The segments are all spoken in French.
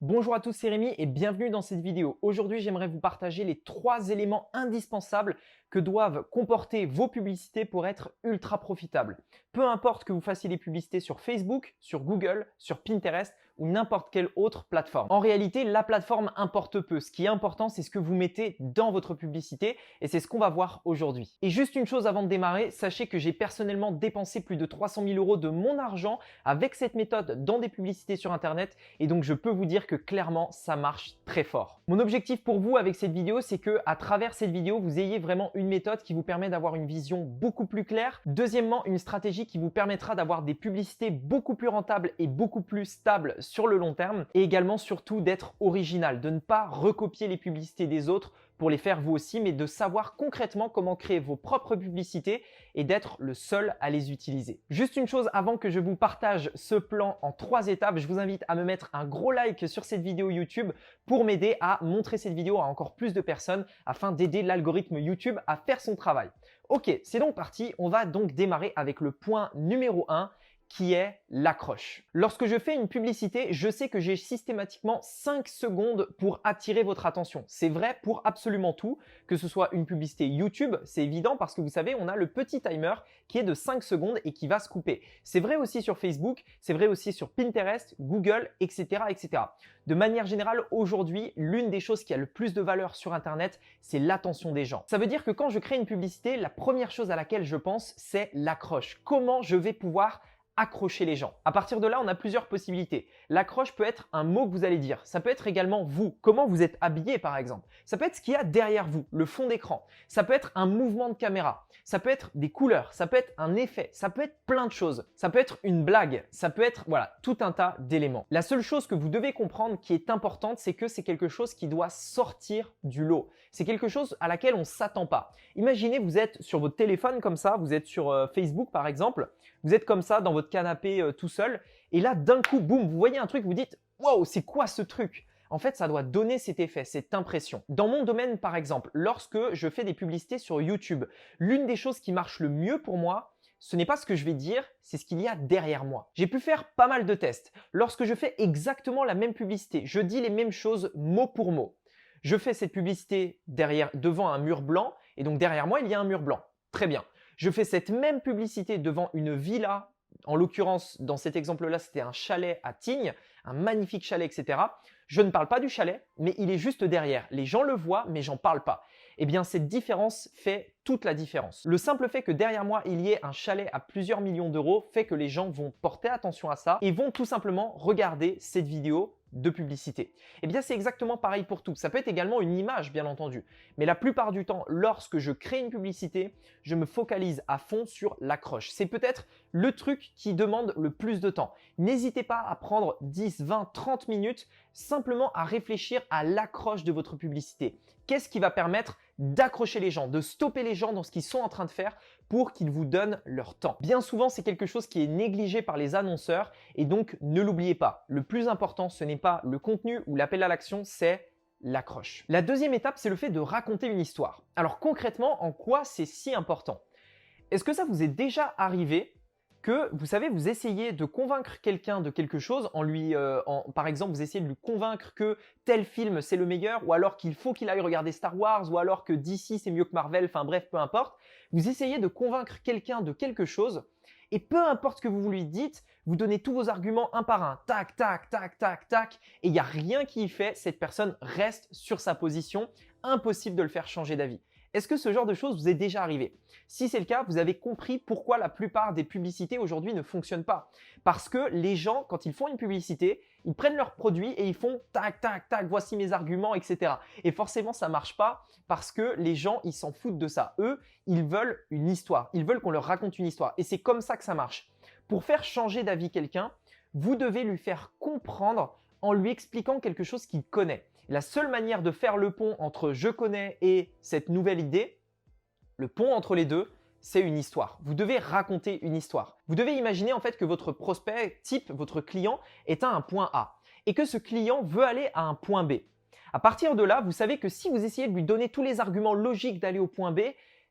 Bonjour à tous, c'est Rémi et bienvenue dans cette vidéo. Aujourd'hui, j'aimerais vous partager les 3 éléments indispensables que doivent comporter vos publicités pour être ultra profitables. Peu importe que vous fassiez des publicités sur Facebook, sur Google, sur Pinterest ou n'importe quelle autre plateforme. En réalité, la plateforme importe peu. Ce qui est important, c'est ce que vous mettez dans votre publicité et c'est ce qu'on va voir aujourd'hui. Et juste une chose avant de démarrer, sachez que j'ai personnellement dépensé plus de 300 000 € de mon argent avec cette méthode dans des publicités sur Internet et donc je peux vous dire que clairement, ça marche très fort. Mon objectif pour vous avec cette vidéo, c'est que à travers cette vidéo, vous ayez vraiment une méthode qui vous permet d'avoir une vision beaucoup plus claire. Deuxièmement, une stratégie qui vous permettra d'avoir des publicités beaucoup plus rentables et beaucoup plus stables sur le long terme. Et également, surtout, d'être original, de ne pas recopier les publicités des autres pour les faire vous aussi, mais de savoir concrètement comment créer vos propres publicités et d'être le seul à les utiliser. Juste une chose avant que je vous partage ce plan en 3 étapes, je vous invite à me mettre un gros like sur cette vidéo YouTube pour m'aider à montrer cette vidéo à encore plus de personnes afin d'aider l'algorithme YouTube à faire son travail. Ok, c'est donc parti, on va donc démarrer avec le point numéro 1 qui est l'accroche. Lorsque je fais une publicité, je sais que j'ai systématiquement 5 secondes pour attirer votre attention. C'est vrai pour absolument tout, que ce soit une publicité YouTube, c'est évident parce que vous savez, on a le petit timer qui est de 5 secondes et qui va se couper. C'est vrai aussi sur Facebook, c'est vrai aussi sur Pinterest, Google, etc., etc. De manière générale, aujourd'hui, l'une des choses qui a le plus de valeur sur Internet, c'est l'attention des gens. Ça veut dire que quand je crée une publicité, la première chose à laquelle je pense, c'est l'accroche. Comment je vais pouvoir accrocher les gens. À partir de là, on a plusieurs possibilités. L'accroche peut être un mot que vous allez dire. Ça peut être également vous, comment vous êtes habillé par exemple. Ça peut être ce qu'il y a derrière vous, le fond d'écran. Ça peut être un mouvement de caméra. Ça peut être des couleurs. Ça peut être un effet. Ça peut être plein de choses. Ça peut être une blague. Ça peut être, voilà, tout un tas d'éléments. La seule chose que vous devez comprendre qui est importante, c'est que c'est quelque chose qui doit sortir du lot. C'est quelque chose à laquelle on ne s'attend pas. Imaginez, vous êtes sur votre téléphone comme ça, vous êtes sur Facebook par exemple, vous êtes comme ça dans votre canapé tout seul et là d'un coup, boum, vous voyez un truc, vous dites « Wow, c'est quoi ce truc ?» En fait, ça doit donner cet effet, cette impression. Dans mon domaine par exemple, lorsque je fais des publicités sur YouTube, l'une des choses qui marche le mieux pour moi, ce n'est pas ce que je vais dire, c'est ce qu'il y a derrière moi. J'ai pu faire pas mal de tests. Lorsque je fais exactement la même publicité, je dis les mêmes choses mot pour mot. Je fais cette publicité devant un mur blanc et donc derrière moi, il y a un mur blanc. Très bien. Je fais cette même publicité devant une villa. En l'occurrence, dans cet exemple-là, c'était un chalet à Tignes, un magnifique chalet, etc. Je ne parle pas du chalet, mais il est juste derrière. Les gens le voient, mais j'en parle pas. Eh bien, cette différence fait toute la différence. Le simple fait que derrière moi, il y ait un chalet à plusieurs millions d'euros fait que les gens vont porter attention à ça et vont tout simplement regarder cette vidéo de publicité. Eh bien, c'est exactement pareil pour tout. Ça peut être également une image, bien entendu. Mais la plupart du temps, lorsque je crée une publicité, je me focalise à fond sur l'accroche. C'est peut-être le truc qui demande le plus de temps. N'hésitez pas à prendre 10, 20, 30 minutes simplement à réfléchir à l'accroche de votre publicité. Qu'est-ce qui va permettre d'accrocher les gens, de stopper les gens dans ce qu'ils sont en train de faire pour qu'ils vous donnent leur temps. Bien souvent, c'est quelque chose qui est négligé par les annonceurs et donc ne l'oubliez pas. Le plus important, ce n'est pas le contenu ou l'appel à l'action, c'est l'accroche. La deuxième étape, c'est le fait de raconter une histoire. Alors concrètement, en quoi c'est si important? Est-ce que ça vous est déjà arrivé que, vous savez, vous essayez de convaincre quelqu'un de quelque chose par exemple, vous essayez de lui convaincre que tel film c'est le meilleur ou alors qu'il faut qu'il aille regarder Star Wars ou alors que DC c'est mieux que Marvel, enfin bref, peu importe. Vous essayez de convaincre quelqu'un de quelque chose et peu importe ce que vous lui dites, vous donnez tous vos arguments un par un, tac, tac, tac, tac, tac, et il n'y a rien qui y fait, cette personne reste sur sa position, impossible de le faire changer d'avis. Est-ce que ce genre de choses vous est déjà arrivé? Si c'est le cas, vous avez compris pourquoi la plupart des publicités aujourd'hui ne fonctionnent pas. Parce que les gens, quand ils font une publicité, ils prennent leur produit et ils font tac, tac, tac, voici mes arguments, etc. Et forcément, ça ne marche pas parce que les gens, ils s'en foutent de ça. Eux, ils veulent une histoire. Ils veulent qu'on leur raconte une histoire. Et c'est comme ça que ça marche. Pour faire changer d'avis quelqu'un, vous devez lui faire comprendre en lui expliquant quelque chose qu'il connaît. La seule manière de faire le pont entre je connais et cette nouvelle idée, le pont entre les deux, c'est une histoire. Vous devez raconter une histoire. Vous devez imaginer en fait que votre prospect type, votre client, est à un point A et que ce client veut aller à un point B. À partir de là, vous savez que si vous essayez de lui donner tous les arguments logiques d'aller au point B,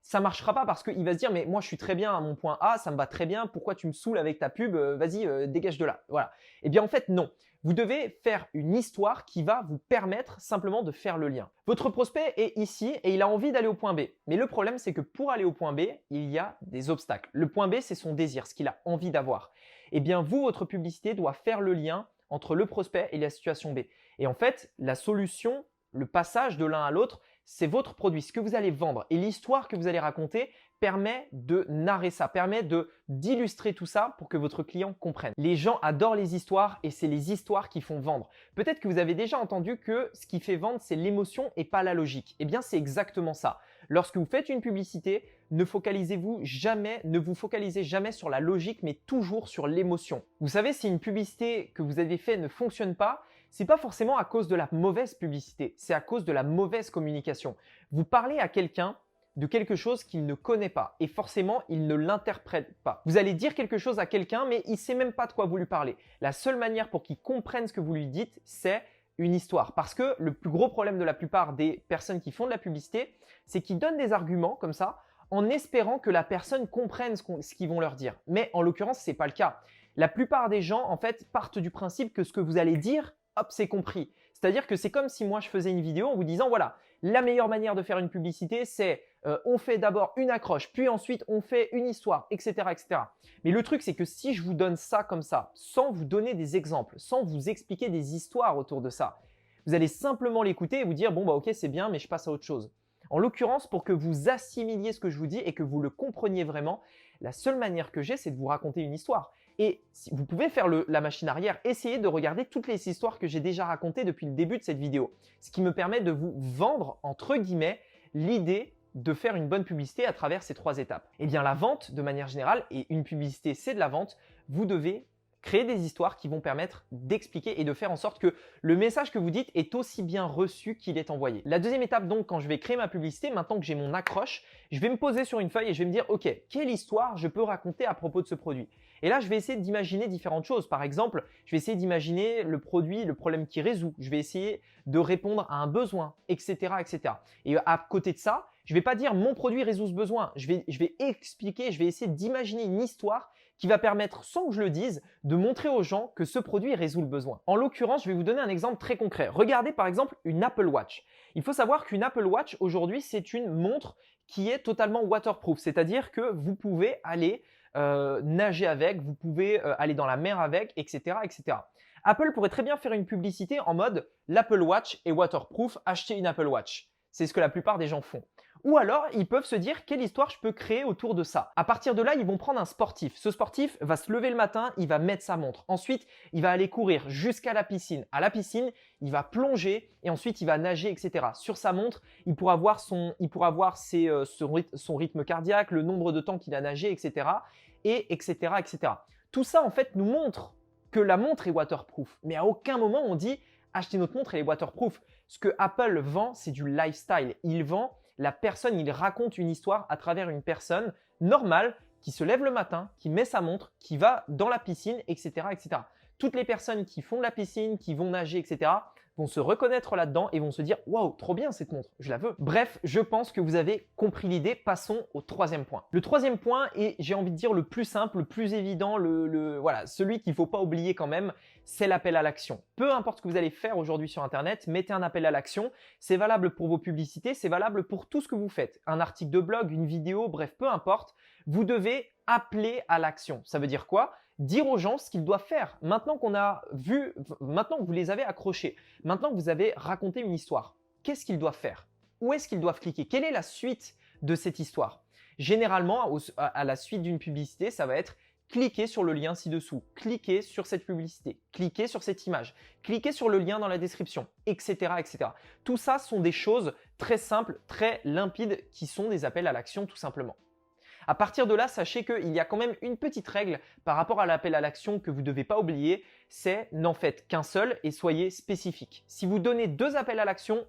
ça marchera pas parce qu'il va se dire mais moi je suis très bien à mon point A, ça me va très bien, pourquoi tu me saoules avec ta pub, vas-y dégage de là. Voilà. Eh bien en fait non. Vous devez faire une histoire qui va vous permettre simplement de faire le lien. Votre prospect est ici et il a envie d'aller au point B. Mais le problème c'est que pour aller au point B, il y a des obstacles. Le point B c'est son désir, ce qu'il a envie d'avoir. Eh bien vous, votre publicité doit faire le lien entre le prospect et la situation B. Et en fait, la solution, le passage de l'un à l'autre, c'est votre produit, ce que vous allez vendre. Et l'histoire que vous allez raconter permet de narrer ça, permet d'illustrer tout ça pour que votre client comprenne. Les gens adorent les histoires et c'est les histoires qui font vendre. Peut-être que vous avez déjà entendu que ce qui fait vendre, c'est l'émotion et pas la logique. Eh bien, c'est exactement ça. Lorsque vous faites une publicité, ne vous focalisez jamais sur la logique, mais toujours sur l'émotion. Vous savez, si une publicité que vous avez faite ne fonctionne pas, c'est pas forcément à cause de la mauvaise publicité, c'est à cause de la mauvaise communication. Vous parlez à quelqu'un de quelque chose qu'il ne connaît pas et forcément, il ne l'interprète pas. Vous allez dire quelque chose à quelqu'un, mais il ne sait même pas de quoi vous lui parlez. La seule manière pour qu'il comprenne ce que vous lui dites, c'est une histoire. Parce que le plus gros problème de la plupart des personnes qui font de la publicité, c'est qu'ils donnent des arguments comme ça en espérant que la personne comprenne ce qu'ils vont leur dire. Mais en l'occurrence, ce n'est pas le cas. La plupart des gens, en fait, partent du principe que ce que vous allez dire, hop, c'est compris. C'est-à-dire que c'est comme si moi, je faisais une vidéo en vous disant, voilà, la meilleure manière de faire une publicité, c'est on fait d'abord une accroche, puis ensuite on fait une histoire, etc., etc. Mais le truc, c'est que si je vous donne ça comme ça, sans vous donner des exemples, sans vous expliquer des histoires autour de ça, vous allez simplement l'écouter et vous dire, bon, bah ok, c'est bien, mais je passe à autre chose. En l'occurrence, pour que vous assimiliez ce que je vous dis et que vous le compreniez vraiment, la seule manière que j'ai, c'est de vous raconter une histoire. Et si vous pouvez faire la machine arrière, essayez de regarder toutes les histoires que j'ai déjà racontées depuis le début de cette vidéo. Ce qui me permet de vous vendre, entre guillemets, l'idée de faire une bonne publicité à travers ces 3 étapes. Eh bien, la vente, de manière générale, et une publicité, c'est de la vente, vous devez créer des histoires qui vont permettre d'expliquer et de faire en sorte que le message que vous dites est aussi bien reçu qu'il est envoyé. La deuxième étape, donc, quand je vais créer ma publicité, maintenant que j'ai mon accroche, je vais me poser sur une feuille et je vais me dire, ok, quelle histoire je peux raconter à propos de ce produit? Et là, je vais essayer d'imaginer différentes choses. Par exemple, je vais essayer d'imaginer le produit, le problème qu'il résout. Je vais essayer de répondre à un besoin, etc., etc. Et à côté de ça, je ne vais pas dire mon produit résout ce besoin. Je vais expliquer, je vais essayer d'imaginer une histoire qui va permettre, sans que je le dise, de montrer aux gens que ce produit résout le besoin. En l'occurrence, je vais vous donner un exemple très concret. Regardez par exemple une Apple Watch. Il faut savoir qu'une Apple Watch, aujourd'hui, c'est une montre qui est totalement waterproof, c'est-à-dire que vous pouvez aller nager avec, vous pouvez aller dans la mer avec, etc., etc. Apple pourrait très bien faire une publicité en mode l'Apple Watch est waterproof, achetez une Apple Watch. C'est ce que la plupart des gens font. Ou alors, ils peuvent se dire quelle histoire je peux créer autour de ça. À partir de là, ils vont prendre un sportif. Ce sportif va se lever le matin, il va mettre sa montre. Ensuite, il va aller courir jusqu'à la piscine. À la piscine, il va plonger et ensuite il va nager, etc. Sur sa montre, il pourra voir son rythme cardiaque, le nombre de temps qu'il a nagé, etc. Et etc., etc. Tout ça, en fait, nous montre que la montre est waterproof. Mais à aucun moment, on dit achetez notre montre, elle est waterproof. Ce que Apple vend, c'est du lifestyle. Il vend la personne, il raconte une histoire à travers une personne normale qui se lève le matin, qui met sa montre, qui va dans la piscine, etc., etc. Toutes les personnes qui font de la piscine, qui vont nager, etc., vont se reconnaître là-dedans et vont se dire « Waouh, trop bien cette montre, je la veux ». Bref, je pense que vous avez compris l'idée. Passons au 3e point. Le 3e point est, j'ai envie de dire, le plus simple, le plus évident, voilà, celui qu'il ne faut pas oublier quand même, c'est l'appel à l'action. Peu importe ce que vous allez faire aujourd'hui sur Internet, mettez un appel à l'action. C'est valable pour vos publicités, c'est valable pour tout ce que vous faites. Un article de blog, une vidéo, bref, peu importe. Vous devez appeler à l'action. Ça veut dire quoi? Dire aux gens ce qu'ils doivent faire. Maintenant maintenant que vous les avez accrochés, maintenant que vous avez raconté une histoire, qu'est-ce qu'ils doivent faire? Où est-ce qu'ils doivent cliquer? Quelle est la suite de cette histoire? Généralement, à la suite d'une publicité, ça va être cliquez sur le lien ci-dessous, cliquez sur cette publicité, cliquez sur cette image, cliquez sur le lien dans la description, etc., etc. Tout ça sont des choses très simples, très limpides qui sont des appels à l'action tout simplement. À partir de là, sachez qu'il y a quand même une petite règle par rapport à l'appel à l'action que vous ne devez pas oublier, c'est n'en faites qu'un seul et soyez spécifique. Si vous donnez 2 appels à l'action,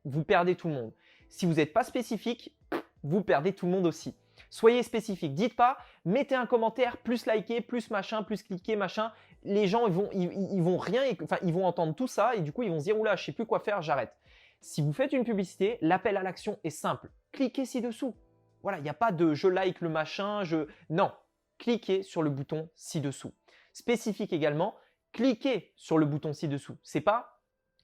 vous perdez tout le monde. Si vous n'êtes pas spécifique, vous perdez tout le monde aussi. Soyez spécifique. Dites pas, mettez un commentaire, plus liker, plus machin, plus cliquer, machin. Les gens, ils vont entendre tout ça et du coup, ils vont se dire, oula, je sais plus quoi faire, j'arrête. Si vous faites une publicité, l'appel à l'action est simple. Cliquez ci-dessous. Voilà, il n'y a pas de je like le machin, Non, cliquez sur le bouton ci-dessous. Spécifique également, cliquez sur le bouton ci-dessous. C'est pas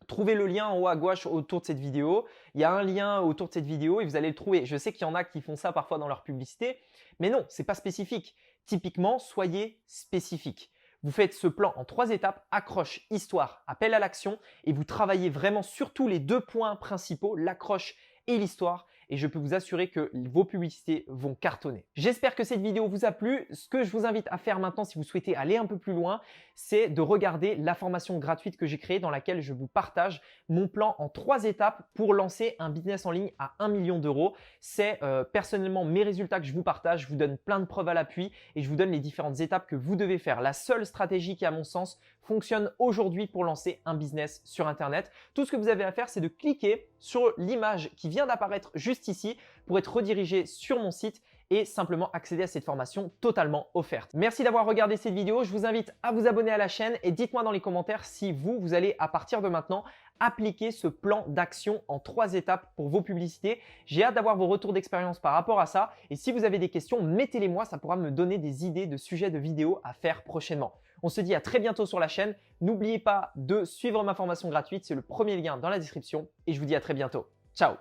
trouvez le lien en haut à gauche autour de cette vidéo. Il y a un lien autour de cette vidéo et vous allez le trouver. Je sais qu'il y en a qui font ça parfois dans leur publicité, mais non, ce n'est pas spécifique. Typiquement, soyez spécifique. Vous faites ce plan en 3 étapes, accroche, histoire, appel à l'action et vous travaillez vraiment surtout les 2 points principaux, l'accroche et l'histoire. Et je peux vous assurer que vos publicités vont cartonner. J'espère que cette vidéo vous a plu. Ce que je vous invite à faire maintenant si vous souhaitez aller un peu plus loin, c'est de regarder la formation gratuite que j'ai créée dans laquelle je vous partage mon plan en 3 étapes pour lancer un business en ligne à 1 million d'euros. C'est personnellement mes résultats que je vous partage. Je vous donne plein de preuves à l'appui et je vous donne les différentes étapes que vous devez faire. La seule stratégie qui, à mon sens, fonctionne aujourd'hui pour lancer un business sur Internet. Tout ce que vous avez à faire, c'est de cliquer sur l'image qui vient d'apparaître juste ici pour être redirigé sur mon site et simplement accéder à cette formation totalement offerte. Merci d'avoir regardé cette vidéo. Je vous invite à vous abonner à la chaîne et dites-moi dans les commentaires si vous allez à partir de maintenant appliquer ce plan d'action en 3 étapes pour vos publicités. J'ai hâte d'avoir vos retours d'expérience par rapport à ça. Et si vous avez des questions, mettez-les moi, ça pourra me donner des idées de sujets de vidéos à faire prochainement. On se dit à très bientôt sur la chaîne. N'oubliez pas de suivre ma formation gratuite, c'est le premier lien dans la description et je vous dis à très bientôt. Ciao!